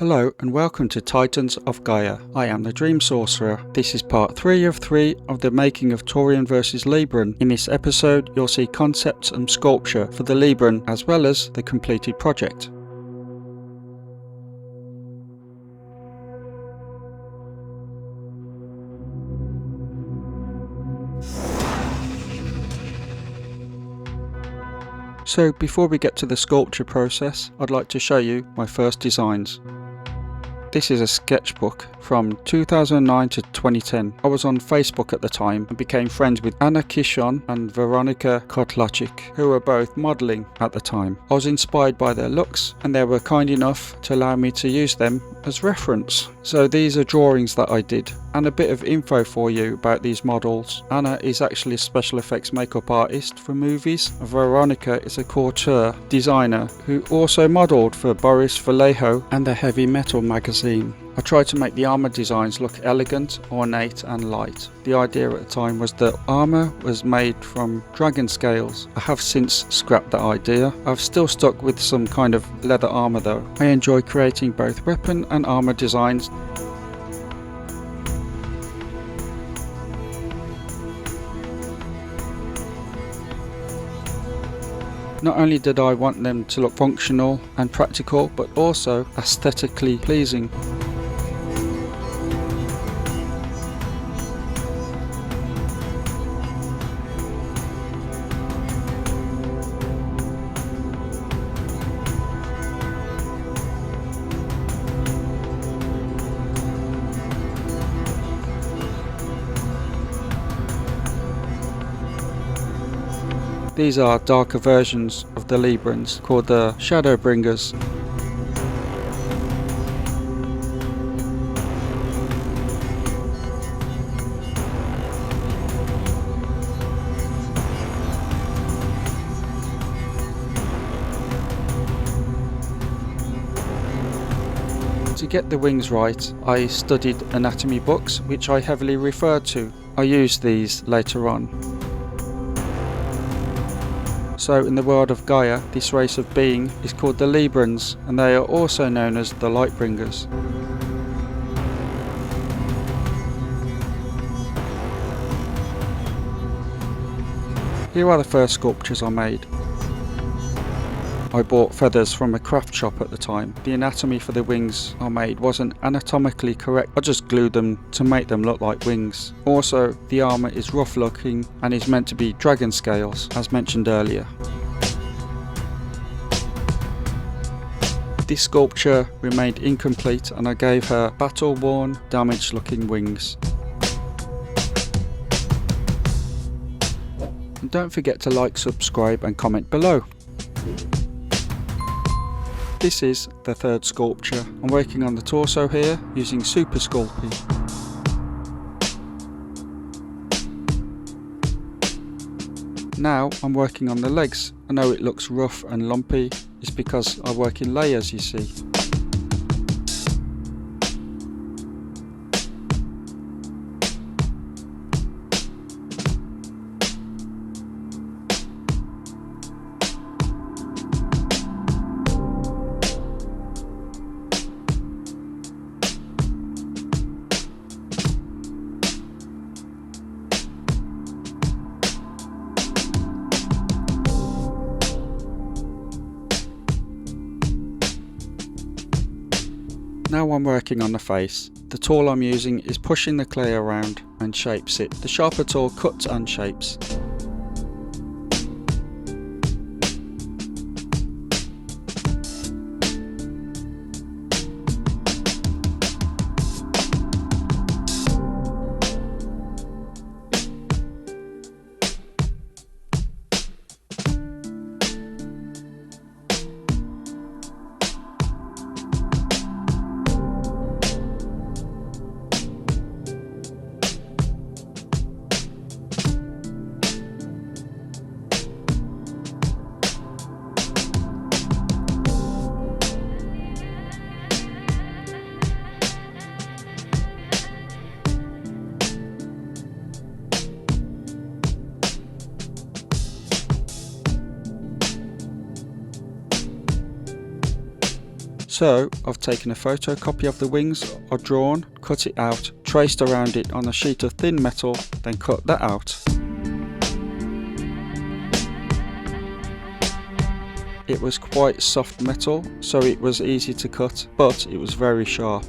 Hello and welcome to Titans of Gaia. I am the Dream Sorcerer. This is part 3 of 3 of the making of Taurian vs Libran. In this episode you'll see concepts and sculpture for the Libran as well as the completed project. So before we get to the sculpture process, I'd like to show you my first designs. This is a sketchbook from 2009 to 2010. I was on Facebook at the time and became friends with Cichon and Veronika Kotlajic, who were both modelling at the time. I was inspired by their looks and they were kind enough to allow me to use them as reference. So these are drawings that I did, and a bit of info for you about these models. Anna is actually a special effects makeup artist for movies. Veronika is a couture designer who also modelled for Boris Vallejo and the Heavy Metal magazine. I tried to make the armour designs look elegant, ornate and light. The idea at the time was that armour was made from dragon scales. I have since scrapped that idea. I've still stuck with some kind of leather armour though. I enjoy creating both weapon and armour designs. Not only did I want them to look functional and practical, but also aesthetically pleasing. These are darker versions of the Librans called the Shadow Bringers. To get the wings right, I studied anatomy books, which I heavily referred to. I used these later on. So in the world of Gaia, this race of being is called the Librans, and they are also known as the Lightbringers. Here are the first sculptures I made. I bought feathers from a craft shop at the time. The anatomy for the wings I made wasn't anatomically correct. I just glued them to make them look like wings. Also, the armour is rough looking and is meant to be dragon scales, as mentioned earlier. This sculpture remained incomplete and I gave her battle-worn, damaged looking wings. And don't forget to like, subscribe and comment below. This is the third sculpture. I'm working on the torso here using Super Sculpey. Now I'm working on the legs. I know it looks rough and lumpy, it's because I work in layers, you see. Now I'm working on the face. The tool I'm using is pushing the clay around and shapes it. The sharper tool cuts and shapes. So I've taken a photocopy of the wings I've drawn, cut it out, traced around it on a sheet of thin metal, then cut that out. It was quite soft metal, so it was easy to cut, but it was very sharp.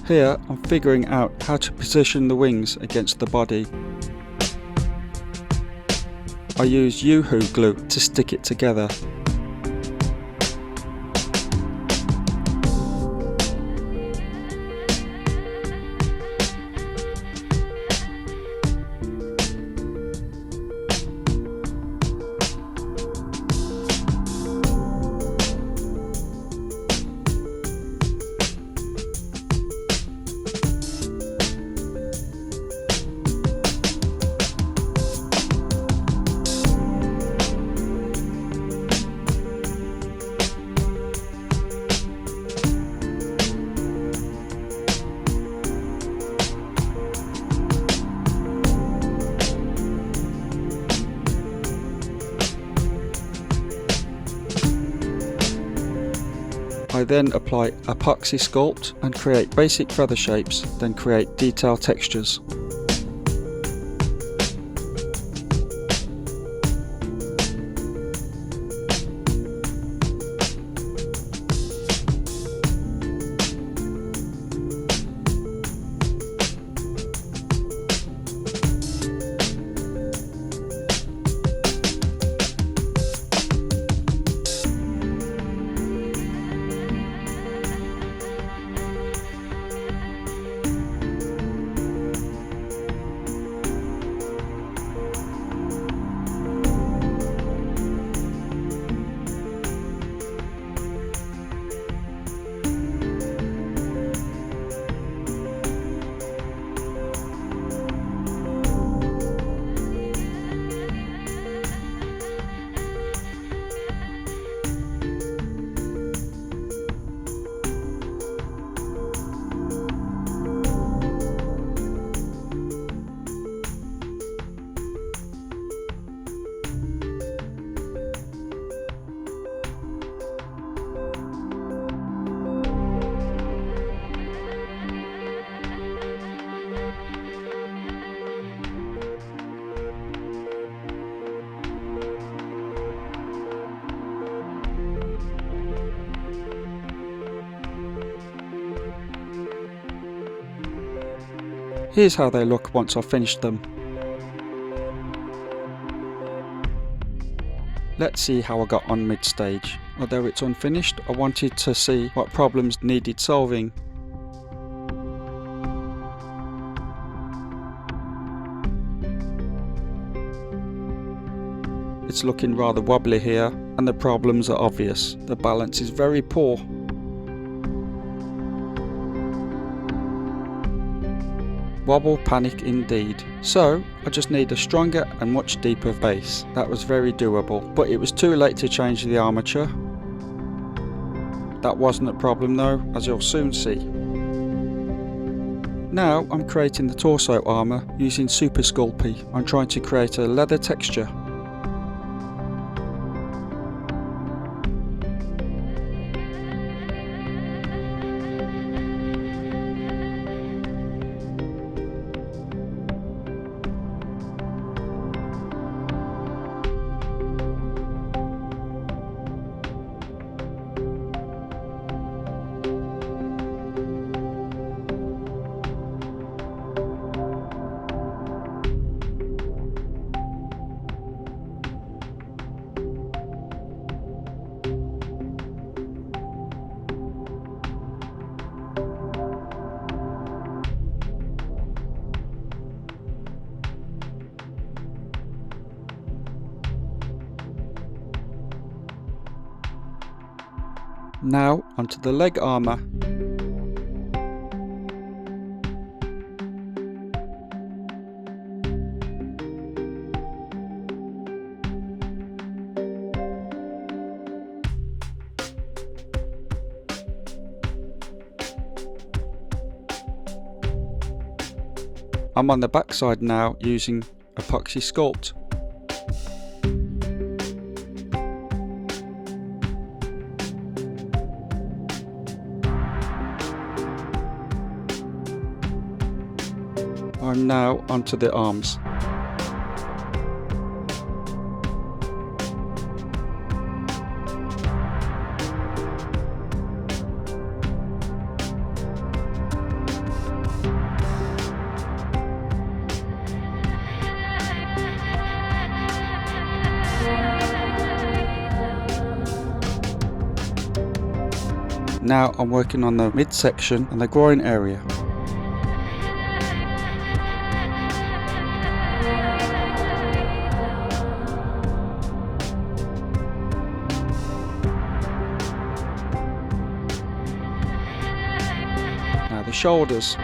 Here I'm figuring out how to position the wings against the body. I used Yoo-hoo glue to stick it together. I then apply epoxy sculpt and create basic feather shapes, then create detailed textures. Here's how they look once I've finished them. Let's see how I got on mid-stage. Although it's unfinished, I wanted to see what problems needed solving. It's looking rather wobbly here, and the problems are obvious. The balance is very poor. Wobble panic indeed. So I just need a stronger and much deeper base. That was very doable, but it was too late to change the armature. That wasn't a problem though, as you'll soon see. Now I'm creating the torso armour using Super Sculpey. I'm trying to create a leather texture. Now onto the leg armour. I'm on the back side now using epoxy sculpt. I'm now onto the arms. Now I'm working on the midsection and the groin area. Now the shoulders.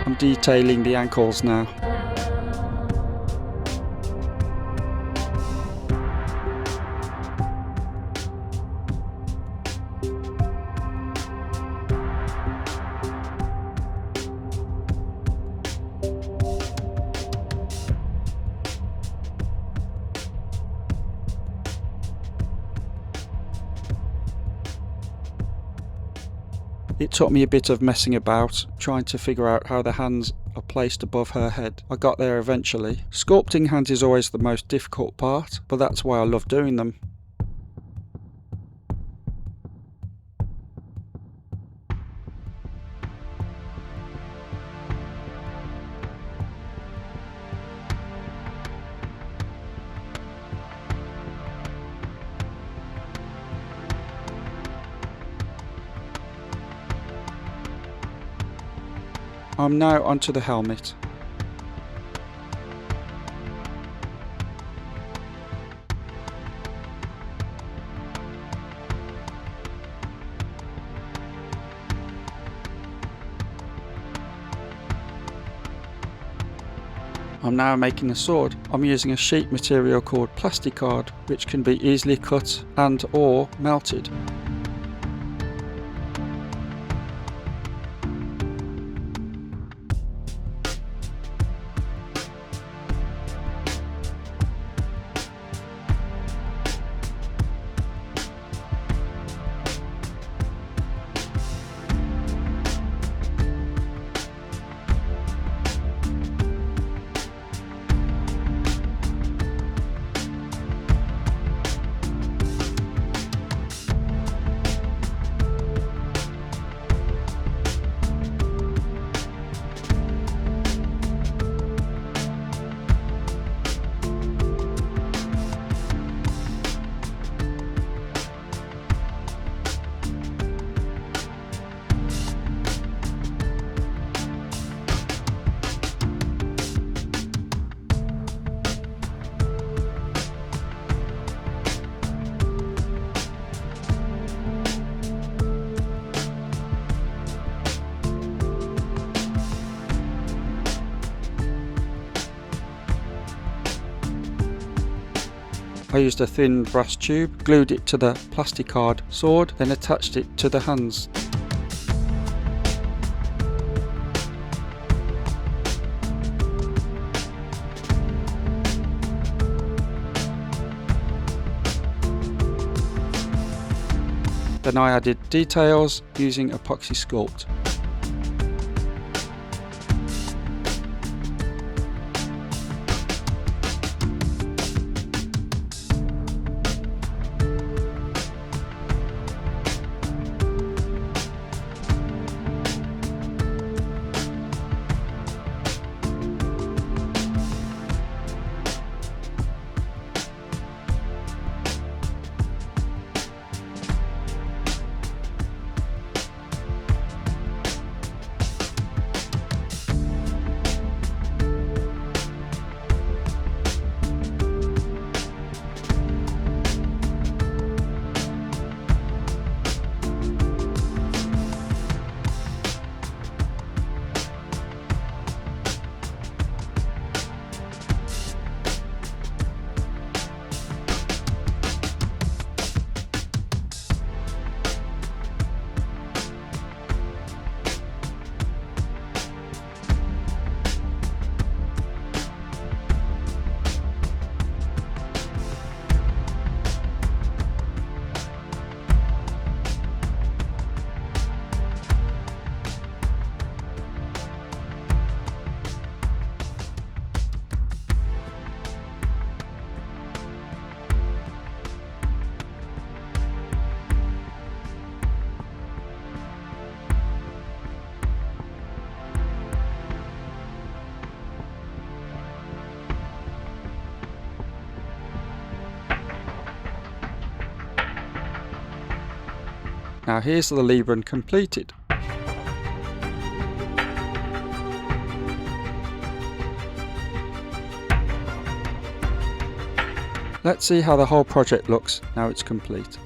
I'm detailing the ankles now. It took me a bit of messing about, trying to figure out how the hands are placed above her head. I got there eventually. Sculpting hands is always the most difficult part, but that's why I love doing them. I'm now onto the helmet. I'm now making a sword. I'm using a sheet material called plasticard, which can be easily cut and or melted. I used a thin brass tube, glued it to the plasticard sword, then attached it to the hands. Then I added details using epoxy sculpt. Now here's the Libran completed. Let's see how the whole project looks now it's complete.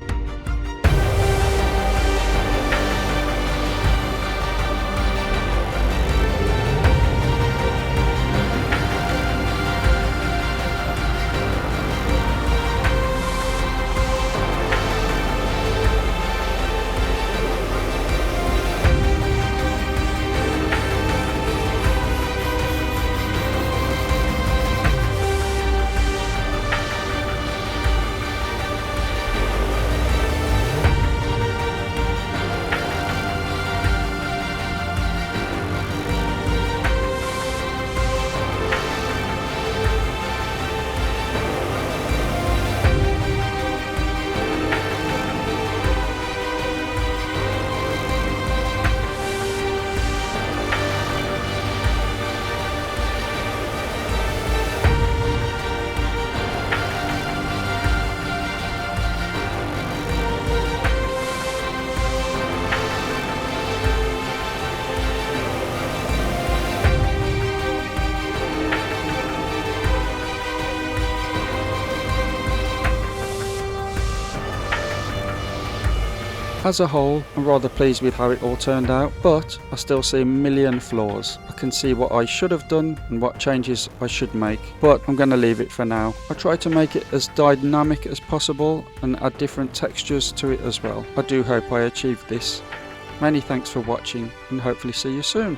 As a whole, I'm rather pleased with how it all turned out, but I still see a million flaws. I can see what I should have done and what changes I should make, but I'm going to leave it for now. I try to make it as dynamic as possible and add different textures to it as well. I do hope I achieved this. Many thanks for watching and hopefully see you soon.